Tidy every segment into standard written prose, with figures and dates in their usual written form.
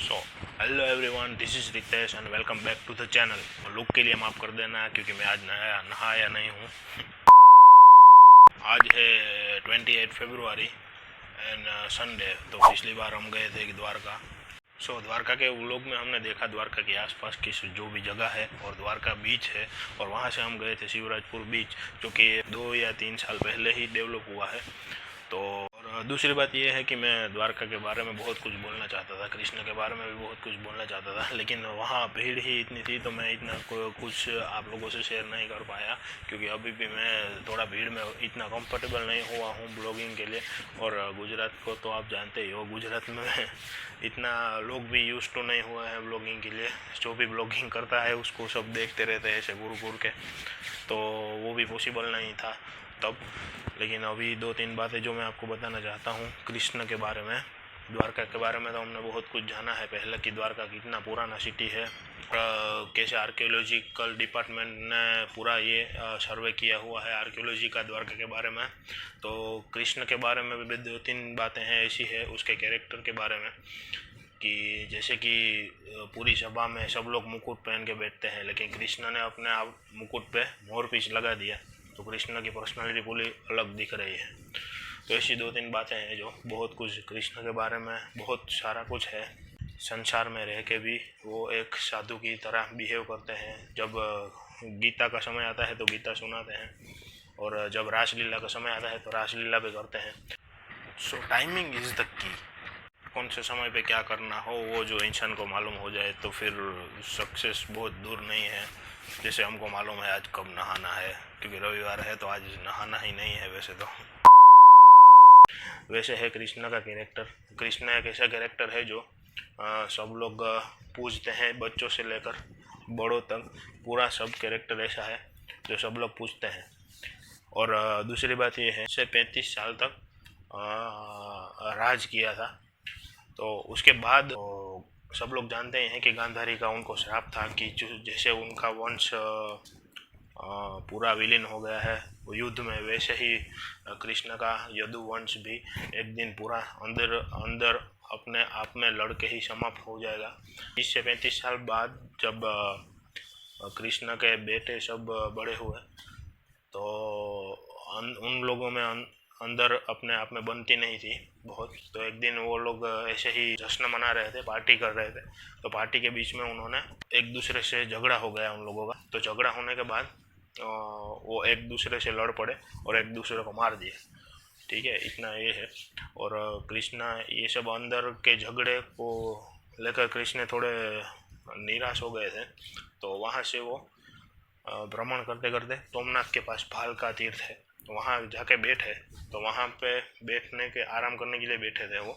So hello everyone, this is Ritesh and welcome back to the channel. Look के लिए माफ़ कर देना क्योंकि मैं आज नहाया नहीं हूँ। आज है 28 फरवरी एंड संडे। तो पिछली बार हम गए थे द्वारका। द्वारका के व्लॉग में हमने देखा द्वारका के आसपास की जो भी जगह है और द्वारका बीच है, और वहाँ से हम गए थे शिवराजपुर बीच, जो कि 2 या 3 साल पहले ही डेवलप हुआ है। तो और दूसरी बात यह है कि मैं द्वारका के बारे में बहुत कुछ बोलना चाहता था, कृष्ण के बारे में भी बहुत कुछ बोलना चाहता था, लेकिन वहाँ भीड़ ही इतनी थी तो मैं इतना कुछ आप लोगों से शेयर नहीं कर पाया, क्योंकि अभी भी मैं थोड़ा भीड़ में इतना कंफर्टेबल नहीं हुआ हूँ ब्लॉगिंग के लिए। और गुजरात को तो आप जानते ही हो, गुजरात में इतना लोग भी यूज टू नहीं हुआ है ब्लॉगिंग के लिए। जो भी ब्लॉगिंग करता है उसको सब देखते रहते हैं ऐसे घूर के, तो वो भी पॉसिबल नहीं था तब। लेकिन अभी 2-3 बातें जो मैं आपको बताना चाहता हूँ कृष्ण के बारे में। द्वारका के बारे में तो हमने बहुत कुछ जाना है पहले कि द्वारका कितना पुराना सिटी है, कैसे आर्कियोलॉजिकल डिपार्टमेंट ने पूरा ये सर्वे किया हुआ है आर्कियोलॉजी का द्वारका के बारे में। तो कृष्ण के बारे में भी 2-3 बातें हैं ऐसी है उसके कैरेक्टर के बारे में, कि जैसे कि पूरी सभा में सब लोग मुकुट पहन के बैठते हैं, लेकिन कृष्ण ने अपने आप मुकुट पे मोरपींछ लगा दिया, तो कृष्ण की पर्सनालिटी पूरी अलग दिख रही है। तो ऐसी 2-3 बातें हैं जो बहुत कुछ कृष्ण के बारे में बहुत सारा कुछ है। संसार में रह के भी वो एक साधु की तरह बिहेव करते हैं। जब गीता का समय आता है तो गीता सुनाते हैं, और जब रासलीला का समय आता है तो रासलीला भी करते हैं। सो टाइमिंग इज़ द की। कौन से समय पे क्या करना हो वो जो इंसान को मालूम हो जाए तो फिर सक्सेस बहुत दूर नहीं है। जैसे हमको मालूम है आज कब नहाना है, क्योंकि रविवार है तो आज नहाना ही नहीं है वैसे तो। वैसे है कृष्ण का कैरेक्टर। कृष्ण एक ऐसा कैरेक्टर है जो सब लोग पूजते हैं, बच्चों से लेकर बड़ों तक। पूरा सब कैरेक्टर ऐसा है जो सब लोग पूजते हैं। और दूसरी बात ये है, से 35 साल तक राज किया था। तो उसके बाद सब लोग जानते हैं कि गांधारी का उनको श्राप था कि जैसे उनका वंश पूरा विलीन हो गया है वो युद्ध में, वैसे ही कृष्ण का यदु वंश भी एक दिन पूरा अंदर अंदर अपने आप में लड़के ही समाप्त हो जाएगा। 30 से 35 साल बाद जब कृष्ण के बेटे सब बड़े हुए तो उन लोगों में अंदर अपने आप में बनती नहीं थी बहुत। तो एक दिन वो लोग ऐसे ही जश्न मना रहे थे, पार्टी कर रहे थे, तो पार्टी के बीच में उन्होंने एक दूसरे से झगड़ा हो गया उन लोगों का। तो झगड़ा होने के बाद वो एक दूसरे से लड़ पड़े और एक दूसरे को मार दिए। ठीक है, इतना ये है। और कृष्णा ये सब अंदर के झगड़े को लेकर कृष्ण थोड़े निराश हो गए थे, तो वहाँ से वो भ्रमण करते करते सोमनाथ के पास भालका तीर्थ है, वहाँ जाके बैठे। तो वहाँ पे बैठने के आराम करने के लिए बैठे थे, वो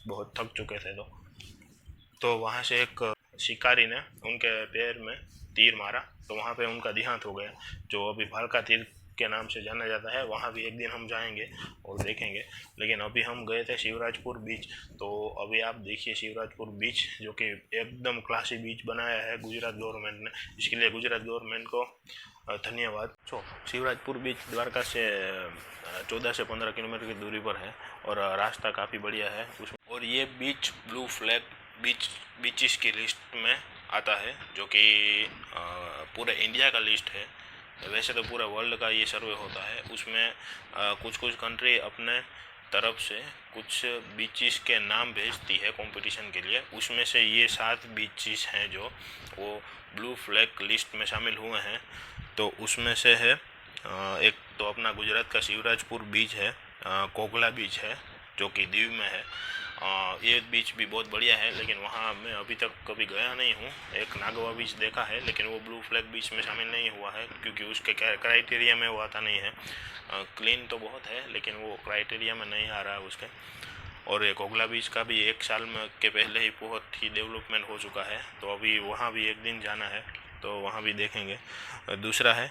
बहुत थक चुके थे। तो वहाँ से एक शिकारी ने उनके पैर में तीर मारा, तो वहाँ पे उनका देहांत हो गया, जो अभी भालका तीर्थ के नाम से जाना जाता है। वहाँ भी एक दिन हम जाएंगे और देखेंगे। लेकिन अभी हम गए थे शिवराजपुर बीच, तो अभी आप देखिए शिवराजपुर बीच, जो कि एकदम क्लासी बीच बनाया है गुजरात गवर्नमेंट ने। इसके लिए गुजरात गवर्नमेंट को धन्यवाद। शिवराजपुर बीच द्वारका से 14 से 15 किलोमीटर की दूरी पर है, और रास्ता काफ़ी बढ़िया है उसमें। और ये बीच ब्लू फ्लैग बीचेस की लिस्ट में आता है, जो कि पूरे इंडिया का लिस्ट है। वैसे तो पूरा वर्ल्ड का ये सर्वे होता है, उसमें कुछ कंट्री अपने तरफ से कुछ बीचेस के नाम भेजती है कंपटीशन के लिए। उसमें से ये 7 बीचेस हैं जो वो ब्लू फ्लैग लिस्ट में शामिल हुए हैं। तो उसमें से है एक तो अपना गुजरात का शिवराजपुर बीच है, कोगला बीच है जो कि दीव में है। ये बीच भी बहुत बढ़िया है, लेकिन वहाँ मैं अभी तक कभी गया नहीं हूँ। एक नागवा बीच देखा है, लेकिन वो ब्लू फ्लैग बीच में शामिल नहीं हुआ है क्योंकि उसके क्राइटेरिया में वो आता नहीं है। क्लीन तो बहुत है लेकिन वो क्राइटेरिया में नहीं आ रहा है उसके। और ये कोगला बीच का भी 1 साल में के पहले ही बहुत ही डेवलपमेंट हो चुका है, तो अभी वहाँ भी एक दिन जाना है, तो वहाँ भी देखेंगे। दूसरा है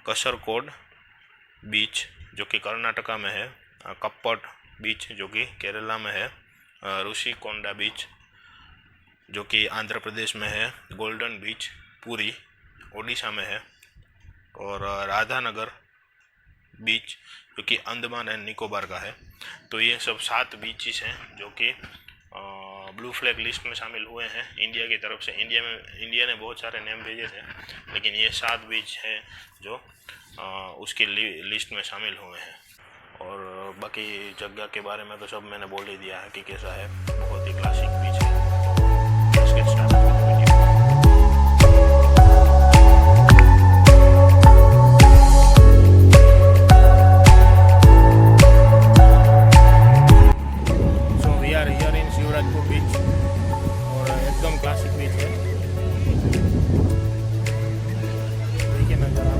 कसरकोड बीच जो कि कर्नाटका में है, कप्पट बीच जो कि केरला में है, ऋषिकोंडा बीच जो कि आंध्र प्रदेश में है, गोल्डन बीच पुरी ओडिशा में है, और राधानगर बीच जो कि अंडमान एंड निकोबार का है। तो ये सब 7 बीचेस हैं जो कि ब्लू फ्लैग लिस्ट में शामिल हुए हैं इंडिया की तरफ से। इंडिया ने बहुत सारे नेम भेजे थे, लेकिन ये 7 बीच हैं जो उसकी लिस्ट में शामिल हुए हैं। और बाकी जगह के बारे में तो सब मैंने बोल ही दिया है कि कैसा है, बहुत ही क्लासिक बीच है। इसके स्टार्ट शिवराजपुर बीच और एकदम क्लासिक बीच है। देखिए नज़ारा।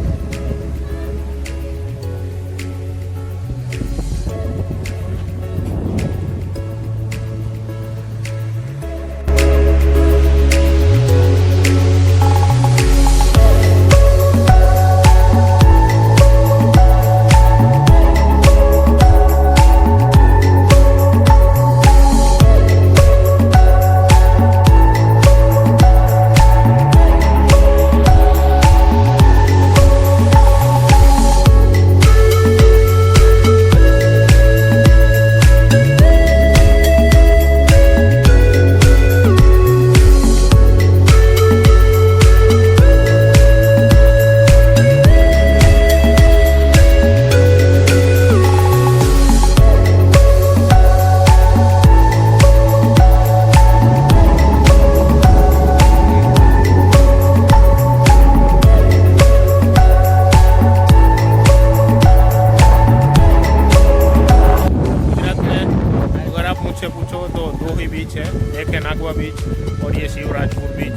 मुझसे पूछो तो 2 ही बीच है, एक है नागवा बीच और ये शिवराजपुर बीच।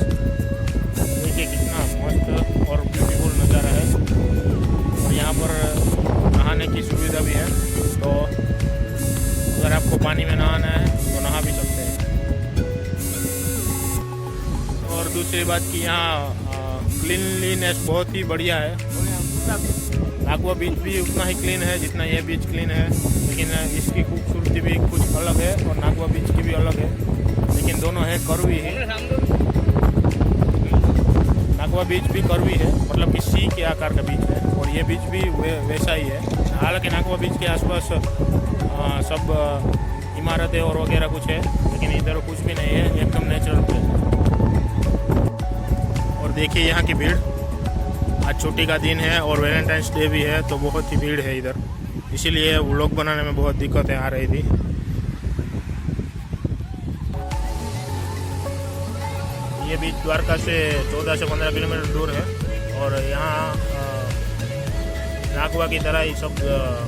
देखिए कितना मस्त और ब्यूटीफुल नज़ारा है। और यहाँ पर नहाने की सुविधा भी है, तो अगर आपको पानी में नहाना है तो नहा भी सकते हैं। और दूसरी बात कि यहाँ क्लीनलीनेस बहुत ही बढ़िया है। नागवा बीच भी उतना ही क्लीन है जितना ये बीच क्लीन है, लेकिन इसकी खूबसूरती भी कुछ अलग है और नागवा बीच की भी अलग है, लेकिन दोनों है कर्वी है। नागवा बीच भी कर्वी है, मतलब कि सी के आकार का बीच है, और ये बीच भी वैसा ही है। हालांकि नागवा बीच के आसपास सब इमारतें और वगैरह कुछ है, लेकिन इधर कुछ भी नहीं है, एकदम नेचुरल प्लेस है। और देखिए यहाँ की भीड़, आज छुट्टी का दिन है और वैलेंटाइंस डे भी है, तो बहुत ही भीड़ है इधर, इसीलिए व्लॉग बनाने में बहुत दिक्कतें आ रही थी। ये बीच द्वारका से 14 से 15 किलोमीटर दूर है, और यहाँ नागवा की तरह ही सब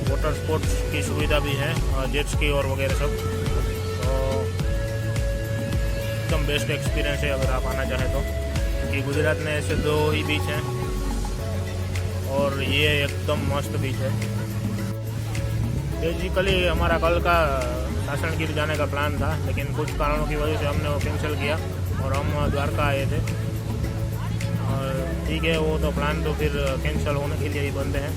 वाटर स्पोर्ट्स की सुविधा भी है, जेट स्की और वगैरह सब। तो एकदम बेस्ट एक्सपीरियंस है अगर आप आना चाहें तो, क्योंकि गुजरात में ऐसे 2 ही बीच हैं और ये एकदम मस्त बीच है। बेसिकली हमारा कल का सासनगीर जाने का प्लान था, लेकिन कुछ कारणों की वजह से हमने वो कैंसिल किया और हम द्वारका आए थे। और ठीक है, वो तो प्लान तो फिर कैंसिल होने के लिए ही बनते हैं।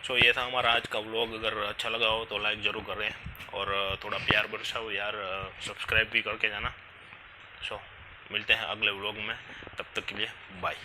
तो ये था हमारा आज का व्लॉग। अगर अच्छा लगा हो तो लाइक ज़रूर करें और थोड़ा प्यार बरसाओ यार, सब्सक्राइब भी करके जाना। सो मिलते हैं अगले व्लॉग में, तब तक के लिए बाय।